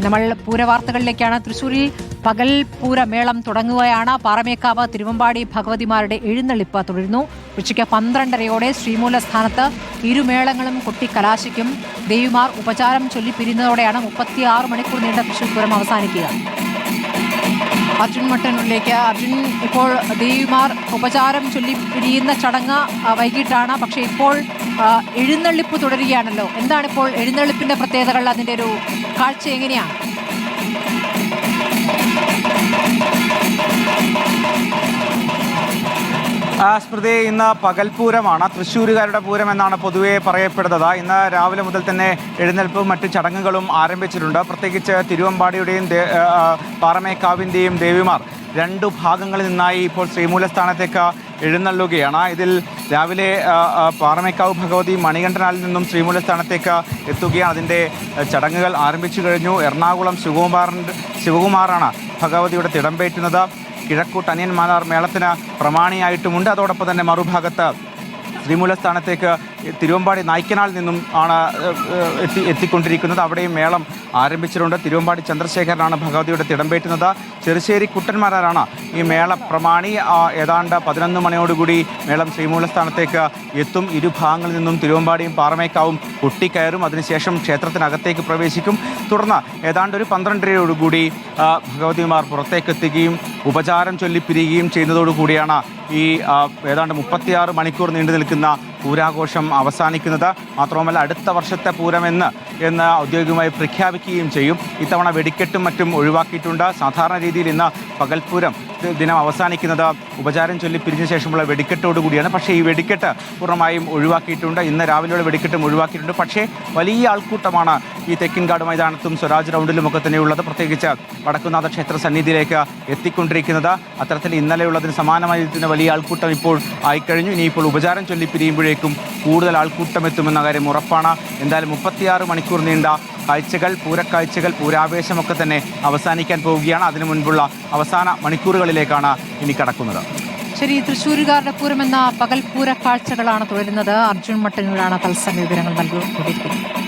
നമ്മൾ പൂരവാർത്തകളിലേക്കാണ്. തൃശ്ശൂരിൽ പകൽ പൂരമേളം തുടങ്ങുകയാണ്. പാറമേക്കാവ് തിരുവമ്പാടി ഭഗവതിമാരുടെ എഴുന്നള്ളിപ്പ് തുടരുന്നു. ഉച്ചയ്ക്ക് 12:30 ശ്രീമൂലസ്ഥാനത്ത് ഇരുമേളങ്ങളും കൊട്ടിക്കലാശിക്കും. ദേവിമാർ ഉപചാരം ചൊല്ലി പിരിയുന്നതോടെയാണ് 36 മണിക്കൂർ നീണ്ട തൃശ്ശൂർ പൂരം അവസാനിക്കുക. അർജുൻ മട്ടന്നൂരിലേക്ക്. അർജുൻ, ഇപ്പോൾ ദേവിമാർ ഉപചാരം ചൊല്ലി പിരിയുന്ന ചടങ്ങ് വൈകിട്ടാണ്, പക്ഷേ ഇപ്പോൾ എഴുന്നള്ളിപ്പ് തുടരുകയാണല്ലോ. എന്താണിപ്പോൾ എഴുന്നള്ളിപ്പിന്റെ പ്രത്യേകതകൾ? അതിന്റെ ഒരു കാഴ്ച എങ്ങനെയാണ്? സ്മൃതി, ഇന്ന് പകൽപൂരമാണ്. തൃശ്ശൂരുകാരുടെ പൂരം എന്നാണ് പൊതുവെ പറയപ്പെടുന്നത്. ഇന്ന് രാവിലെ മുതൽ തന്നെ എഴുന്നേൽപ്പും മറ്റ് ചടങ്ങുകളും ആരംഭിച്ചിട്ടുണ്ട്. പ്രത്യേകിച്ച് തിരുവമ്പാടിയുടെയും പാറമേക്കാവിൻ്റെയും ദേവിമാർ രണ്ടു ഭാഗങ്ങളിൽ നിന്നായി ഇപ്പോൾ ശ്രീമൂലസ്ഥാനത്തേക്ക് എഴുന്നള്ളുകയാണ്. ഇതിൽ രാവിലെ പാറമേക്കാവ് ഭഗവതി മണികണ്ഠനാലിൽ നിന്നും ശ്രീമൂലസ്ഥാനത്തേക്ക് എത്തുകയാണ്. അതിൻ്റെ ചടങ്ങുകൾ ആരംഭിച്ചു കഴിഞ്ഞു. എറണാകുളം ശിവകുമാറാണ് ഭഗവതിയുടെ തിടമ്പേറ്റുന്നത്. കിഴക്കൂട്ട് അനിയന്മാർ മേളത്തിന് പ്രമാണിയായിട്ടുമുണ്ട്. അതോടൊപ്പം തന്നെ മറുഭാഗത്ത് ശ്രീമൂലസ്ഥാനത്തേക്ക് തിരുവമ്പാടി നായ്ക്കനാൽ നിന്നും ആണ് എത്തിക്കൊണ്ടിരിക്കുന്നത്. അവിടെയും മേളം ആരംഭിച്ചിട്ടുണ്ട്. തിരുവമ്പാടി ചന്ദ്രശേഖരനാണ് ഭഗവതിയുടെ തിടമ്പേറ്റുന്നത്. ചെറുശ്ശേരി കുട്ടന്മാരാണ് ഈ മേള പ്രമാണി. ഏതാണ്ട് 11 മണിയോടുകൂടി മേളം ശ്രീമൂലസ്ഥാനത്തേക്ക് എത്തും. ഇരുഭാഗങ്ങളിൽ നിന്നും തിരുവമ്പാടിയും പാറമേക്കാവും കൊട്ടിക്കയറും. അതിനുശേഷം ക്ഷേത്രത്തിനകത്തേക്ക് പ്രവേശിക്കും. തുടർന്ന് ഏതാണ്ട് ഒരു 12:30 ഭഗവതിമാർ പുറത്തേക്കെത്തുകയും ഉപചാരം ചൊല്ലിപ്പിരിയുകയും ചെയ്യുന്നതോടുകൂടിയാണ് ഈ ഏതാണ്ട് 36 മണിക്കൂർ നീണ്ടു നിൽക്കുന്ന പൂരാഘോഷം അവസാനിക്കുന്നത്. മാത്രവുമല്ല, അടുത്ത വർഷത്തെ പൂരമെന്ന് ഔദ്യോഗികമായി പ്രഖ്യാപിക്കുകയും ചെയ്യും. ഇത്തവണ വെടിക്കെട്ടും മറ്റും ഒഴിവാക്കിയിട്ടുണ്ട്. സാധാരണ രീതിയിൽ ഇന്ന് പകൽപൂരം ദിനം അവസാനിക്കുന്നത് ഉപചാരം ചൊല്ലി പിരിഞ്ഞ ശേഷമുള്ള വെടിക്കെട്ടോടുകൂടിയാണ്. പക്ഷേ ഈ വെടിക്കെട്ട് പൂർണ്ണമായും ഒഴിവാക്കിയിട്ടുണ്ട്. ഇന്ന് രാവിലെയുള്ള വെടിക്കെട്ടും ഒഴിവാക്കിയിട്ടുണ്ട്. പക്ഷേ വലിയ ആൾക്കൂട്ടമാണ് ഈ തെക്കിൻകാട് മൈതാനത്തും സ്വരാജ് റൗണ്ടിലുമൊക്കെ തന്നെയുള്ളത്. പ്രത്യേകിച്ച് വടക്കുംനാഥ ക്ഷേത്ര സന്നിധിയിലേക്ക് എത്തിക്കൊണ്ടിരിക്കുന്നത്. അത്തരത്തിൽ ഇന്നലെയുള്ളതിന് സമാനമായി വലിയ ആൾക്കൂട്ടം ഇപ്പോൾ ആയിക്കഴിഞ്ഞു. ഇനിയിപ്പോൾ ഉപചാരം ചൊല്ലി പിരിയുമ്പോഴേക്കും കൂടുതൽ ആൾക്കൂട്ടം എത്തുമെന്ന കാര്യം ഉറപ്പാണ്. എന്തായാലും 36 മണിക്കൂർ നീണ്ട കാഴ്ചകൾ, പൂരക്കാഴ്ചകൾ, പൂരാവേശമൊക്കെ തന്നെ അവസാനിക്കാൻ പോവുകയാണ്. അതിനു മുൻപുള്ള അവസാന മണിക്കൂറുകളിലേക്കാണ് ഇനി കടക്കുന്നത്. ശരി, തൃശ്ശൂരുകാരുടെ പൂരം എന്ന പകൽപൂര കാഴ്ചകളാണ് തുടരുന്നത്. അർജുൻ മട്ടന്നൂരാണ് തത്സമയ വിവരങ്ങൾ നൽകിക്കൊണ്ടിരിക്കുന്നത്.